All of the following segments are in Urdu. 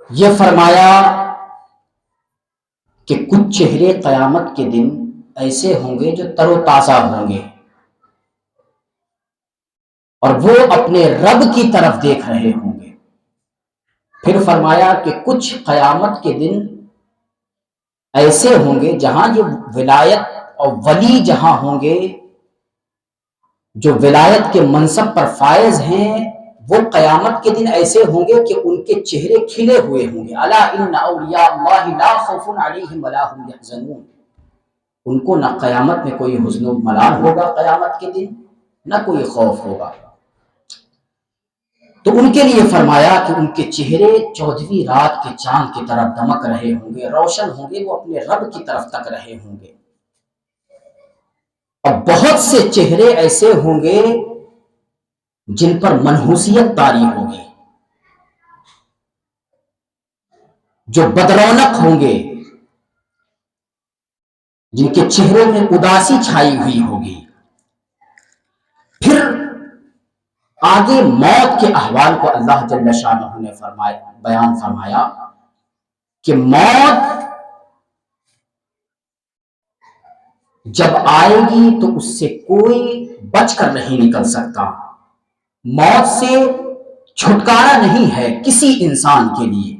یہ فرمایا کہ کچھ چہرے قیامت کے دن ایسے ہوں گے جو تر و تازہ ہوں گے اور وہ اپنے رب کی طرف دیکھ رہے ہوں گے۔ پھر فرمایا کہ کچھ قیامت کے دن ایسے ہوں گے جہاں یہ ولایت اور ولی جہاں ہوں گے، جو ولایت کے منصب پر فائز ہیں، وہ قیامت کے دن ایسے ہوں گے کہ ان کے چہرے کھلے ہوئے ہوں گے۔ الا ان اولیاء اللہ لا خوف علیہم ولا هم یحزنون۔ ان کو نہ قیامت میں کوئی حزن و ملال ہوگا، قیامت کے دن نہ کوئی خوف ہوگا۔ تو ان کے لیے فرمایا کہ ان کے چہرے 14ویں رات کے چاند کی طرح دمک رہے ہوں گے، روشن ہوں گے، وہ اپنے رب کی طرف تک رہے ہوں گے۔ اور بہت سے چہرے ایسے ہوں گے جن پر منحوسیت طاری ہوگی، جو بدرونق ہوں گے، جن کے چہرے میں اداسی چھائی ہوئی ہوگی۔ پھر آگے موت کے احوال کو اللہ جل شانہ نے بیان فرمایا کہ موت جب آئے گی تو اس سے کوئی بچ کر نہیں نکل سکتا۔ موت سے چھٹکارا نہیں ہے کسی انسان کے لیے۔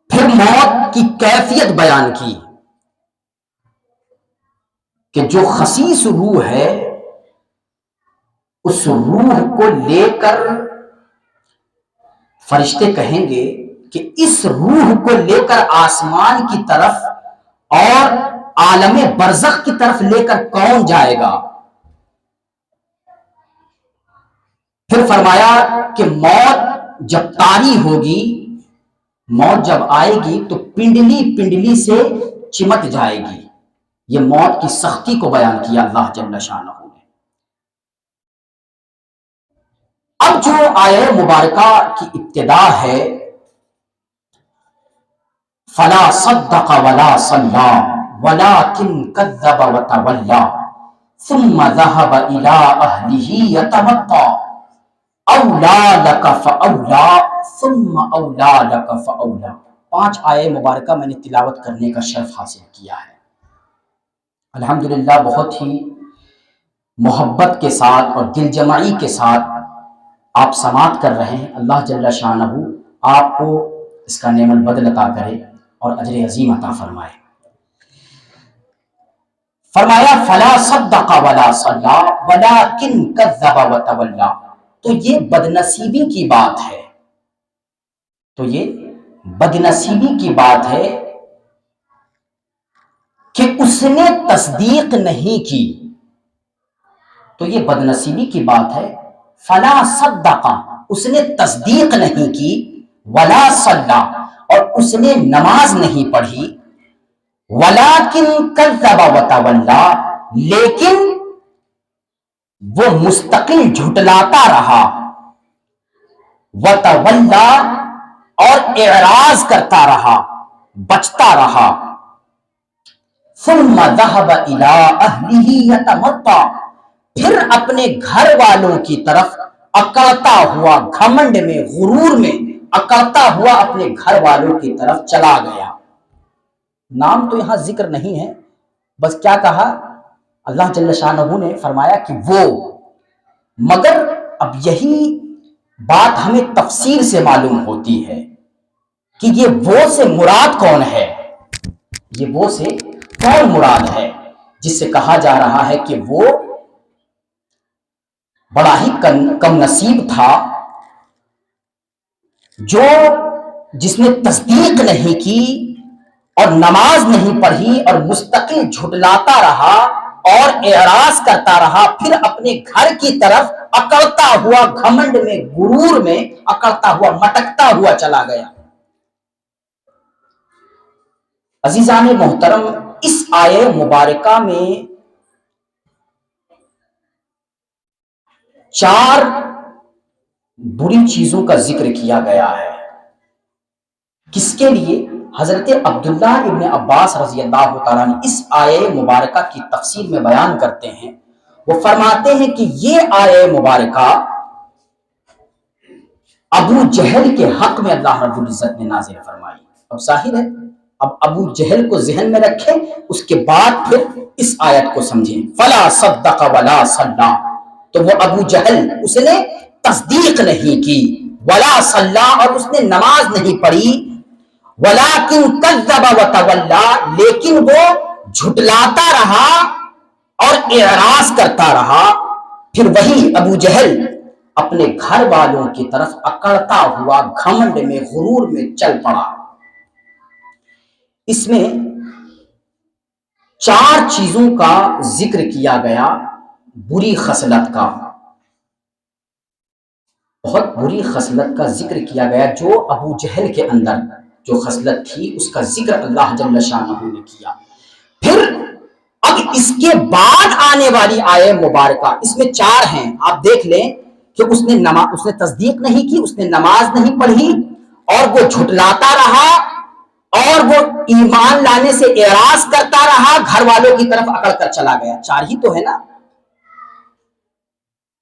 پھر موت کی کیفیت بیان کی کہ جو خسیس روح ہے، اس روح کو لے کر فرشتے کہیں گے کہ اس روح کو لے کر آسمان کی طرف اور عالم برزخ کی طرف لے کر کون جائے گا؟ پھر فرمایا کہ موت جب طاری ہوگی، موت جب آئے گی تو پنڈلی پنڈلی سے چمٹ جائے گی۔ یہ موت کی سختی کو بیان کیا اللہ جل شانہ نے۔ اب جو آیہ مبارکہ کی ابتدا ہے، فلا صدق ولا صلی ولكن كذب وتولى ثم ذهب الى اهله يتمطى اولى لك فاولى ثم اولى لك فاولى۔ 5 آیہ مبارکہ میں نے تلاوت کرنے کا شرف حاصل کیا ہے۔ الحمدللہ بہت ہی محبت کے ساتھ اور دل جمعی کے ساتھ آپ سماعت کر رہے ہیں۔ اللہ جل شانہ آپ کو اس کا نعم البدل عطا کرے اور اجر عظیم عطا فرمائے۔ فرمایا فلا صدق ولا صلی ولكن كذب وتولى۔ تو یہ بدنصیبی کی بات ہے، تو یہ بدنصیبی کی بات ہے کہ اس نے تصدیق نہیں کی، تو یہ بدنصیبی کی بات ہے۔ فلا صدق، اس نے تصدیق نہیں کی، ولا صلی، اور اس نے نماز نہیں پڑھی، ولیکن کذب وتولی، لیکن وہ مستقل جھٹلاتا رہا، وتولی، اور اعراض کرتا رہا، بچتا رہا۔ ثم ذهب الى اهله يتمطى، پھر اپنے گھر والوں کی طرف اکڑتا ہوا، گھمنڈ میں، غرور میں اکڑتا ہوا اپنے گھر والوں کی طرف چلا گیا۔ نام تو یہاں ذکر نہیں ہے، بس کیا کہا اللہ جل شانہ نے؟ فرمایا کہ وہ، مگر اب یہی بات ہمیں تفسیر سے معلوم ہوتی ہے کہ یہ وہ سے مراد کون ہے، یہ وہ سے کون مراد ہے جس سے کہا جا رہا ہے کہ وہ بڑا ہی کم نصیب تھا، جس نے تصدیق نہیں کی اور نماز نہیں پڑھی اور مستقل جھٹلاتا رہا اور اعراض کرتا رہا، پھر اپنے گھر کی طرف اکڑتا ہوا، گھمنڈ میں، غرور میں اکڑتا ہوا، مٹکتا ہوا چلا گیا۔ عزیزان محترم، اس آیہ مبارکہ میں 4 بری چیزوں کا ذکر کیا گیا ہے۔ کس کے لیے؟ حضرت عبداللہ ابن عباس رضی اللہ تعالیٰ نے اس آیہ مبارکہ کی تفسیر میں بیان کرتے ہیں، وہ فرماتے ہیں کہ یہ آیہ مبارکہ ابو جہل کے حق میں اللہ رب العزت نے نازل فرمائی. اب ظاہر ہے اب ابو جہل کو ذہن میں رکھیں, اس کے بعد پھر اس آیت کو سمجھیں. فلا صدق ولا صلی, تو وہ ابو جہل اس نے تصدیق نہیں کی, ولا صلی اور اس نے نماز نہیں پڑھی, ولکن کذب وتولی لیکن وہ جھٹلاتا رہا اور اعراض کرتا رہا. پھر وہی ابو جہل اپنے گھر والوں کی طرف اکڑتا ہوا گھمنڈ میں غرور میں چل پڑا. اس میں 4 چیزوں کا ذکر کیا گیا بری خصلت کا, بہت بری خصلت کا ذکر کیا گیا جو ابو جہل کے اندر جو خصلت تھی اس کا ذکر اللہ جل شانہ نے کیا. پھر اب اس کے بعد آنے والی آیت مبارکہ اس میں 4 ہیں, آپ دیکھ لیں کہ اس نے تصدیق نہیں کی, اس نے نماز نہیں پڑھی اور وہ جھٹلاتا رہا اور وہ ایمان لانے سے اعراض کرتا رہا, گھر والوں کی طرف اکڑ کر چلا گیا. 4 ہی تو ہے نا.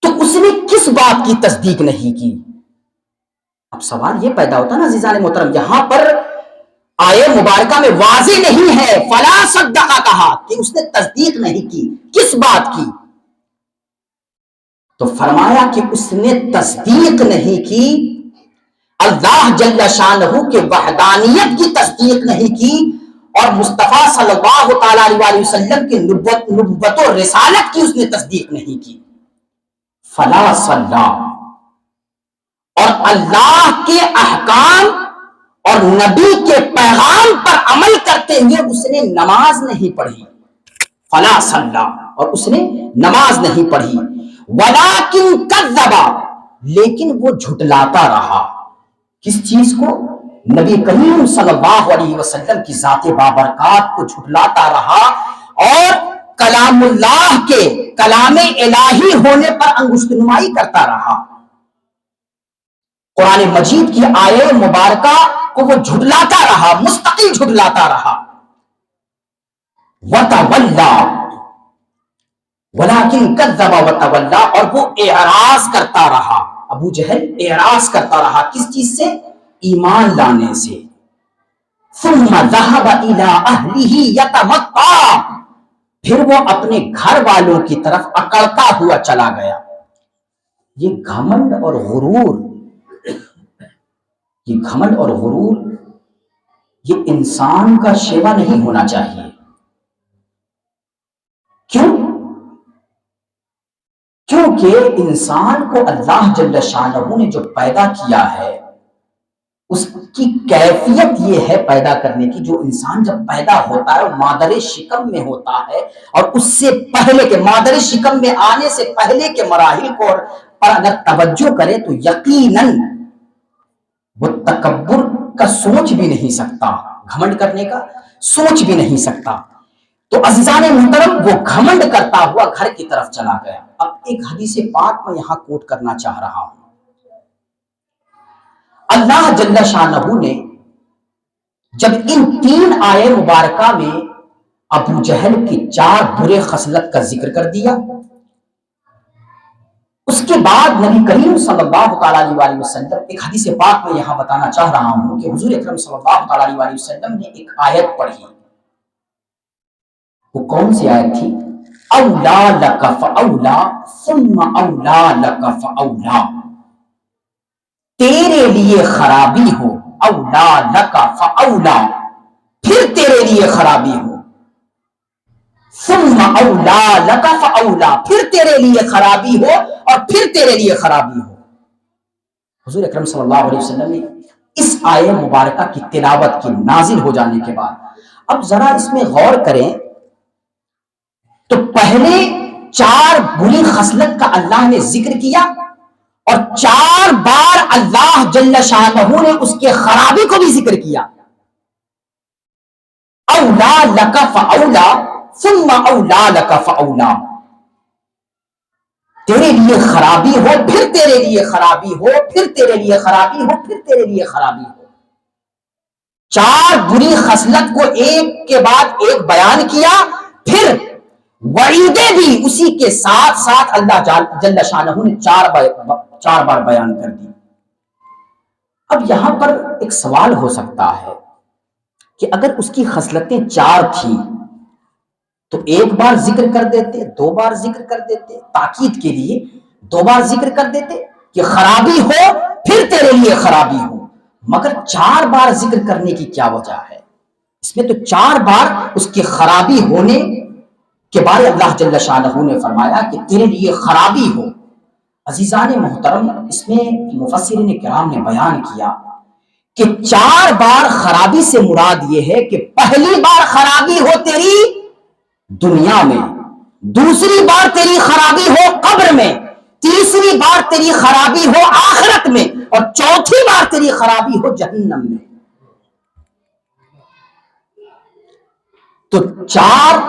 تو اس نے کس بات کی تصدیق نہیں کی؟ اب سوال یہ پیدا ہوتا نا عزیزان محترم, یہاں پر آیت مبارکہ میں واضح نہیں ہے فلا صدق کہا کہ اس نے تصدیق نہیں کی, کس بات کی؟ تو فرمایا کہ اس نے تصدیق نہیں کی اللہ جل شانہ کے وحدانیت کی تصدیق نہیں کی, اور مصطفیٰ صلی اللہ تعالی علیہ وسلم کی نبوت و رسالت کی اس نے تصدیق نہیں کی. فلا صلی, اور اللہ کے احکام اور نبی کے پیغام پر عمل کرتے ہوئے اس نے نماز نہیں پڑھی. فلا صلی, اور اس نے نماز نہیں پڑھی. ولکن کذب, لیکن وہ جھٹلاتا رہا. کس چیز کو؟ نبی کریم صلی اللہ علیہ وسلم کی ذات بابرکات کو جھٹلاتا رہا اور کلام اللہ کے کلام الہی ہونے پر انگشت نمائی کرتا رہا. قرآن مجید کی آیت مبارکہ کو وہ جھٹلاتا رہا, مستقل جھٹلاتا رہا. وتولی, ولکن کذب وتولی, اور وہ اعراض کرتا رہا. ابو جہل اعراض کرتا رہا کس چیز سے؟ ایمان لانے سے. ثم ذهب الى اهله يتمطى, پھر وہ اپنے گھر والوں کی طرف اکڑتا ہوا چلا گیا. یہ گھمنڈ اور غرور, یہ انسان کا شیوا نہیں ہونا چاہیے. کیوں؟ کیونکہ انسان کو اللہ جل شانہ نے جو پیدا کیا ہے اس کی کیفیت یہ ہے پیدا کرنے کی, جو انسان جب پیدا ہوتا ہے مادر شکم میں ہوتا ہے, اور اس سے پہلے کے مادر شکم میں آنے سے پہلے کے مراحل کو پر اگر توجہ کرے تو یقیناً وہ تکبر کا سوچ بھی نہیں سکتا, گھمنڈ کرنے کا سوچ بھی نہیں سکتا. تو عزیزان محترم وہ گھمنڈ کرتا ہوا گھر کی طرف چلا گیا. اب ایک حدیث پاک میں یہاں کوٹ کرنا چاہ رہا ہوں. اللہ جل شانہ نے جب ان 3 آیت مبارکہ میں ابو جہل کی 4 برے خصلت کا ذکر کر دیا, اس کے بعد نبی کریم صلی اللہ تعالی علیہ وسلم ایک حدیث پاک میں یہاں بتانا چاہ رہا ہوں کہ حضور اکرم صلی اللہ تعالی علیہ وسلم نے ایک آیت پڑھی. وہ کون سی آیت تھی؟ اولا لک فاولا ثم اولا لک فاولا, تیرے لیے خرابی ہو, اولا لک فاولا, پھر تیرے لیے خرابی ہو, ثم اولا لک فاولا, پھر تیرے لیے خرابی ہو اور پھر تیرے لیے خرابی ہو. حضور اکرم صلی اللہ علیہ وسلم نے اس آیت مبارکہ کی تلاوت کی نازل ہو جانے کے بعد, اب ذرا اس میں غور کریں تو پہلے 4 بری خصلت کا اللہ نے ذکر کیا اور 4 بار اللہ جل شانہ نے اس کے خرابی کو بھی ذکر کیا. اولا لک فاولا ثم اولا لک فاولا, تیرے لیے خرابی ہو پھر تیرے لیے خرابی ہو, پھر تیرے لیے خرابی ہو, پھر تیرے لیے خرابی ہو. 4 بری خصلت کو ایک کے بعد ایک بیان کیا, پھر وعیدیں بھی اسی کے ساتھ ساتھ اللہ جل شانہ نے 4 بار بیان کر دی. اب یہاں پر ایک سوال ہو سکتا ہے کہ اگر اس کی خصلتیں 4 تھیں تو ایک بار ذکر کر دیتے، 2 بار ذکر کر دیتے، تاکید کے لیے 2 بار ذکر کر دیتے کہ خرابی ہو پھر تیرے لیے خرابی ہو، مگر 4 بار ذکر کرنے کی کیا وجہ ہے؟ اس میں تو 4 بار اس کی خرابی ہونے کے بارے اللہ جل شانہ نے فرمایا کہ تیرے لیے خرابی ہو۔ عزیزان محترم، اس میں مفسرین کرام نے بیان کیا کہ 4 بار خرابی سے مراد یہ ہے کہ پہلی بار خرابی ہو تیری دنیا میں، دوسری بار تیری خرابی ہو قبر میں، تیسری بار تیری خرابی ہو آخرت میں، اور چوتھی بار تیری خرابی ہو جہنم میں۔ تو 4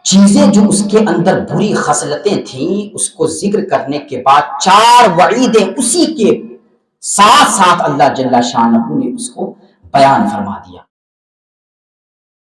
چیزیں جو اس کے اندر بری خصلتیں تھیں، اس کو ذکر کرنے کے بعد 4 وعیدیں اسی کے ساتھ ساتھ اللہ جل شانہ نے اس کو بیان فرما دیا۔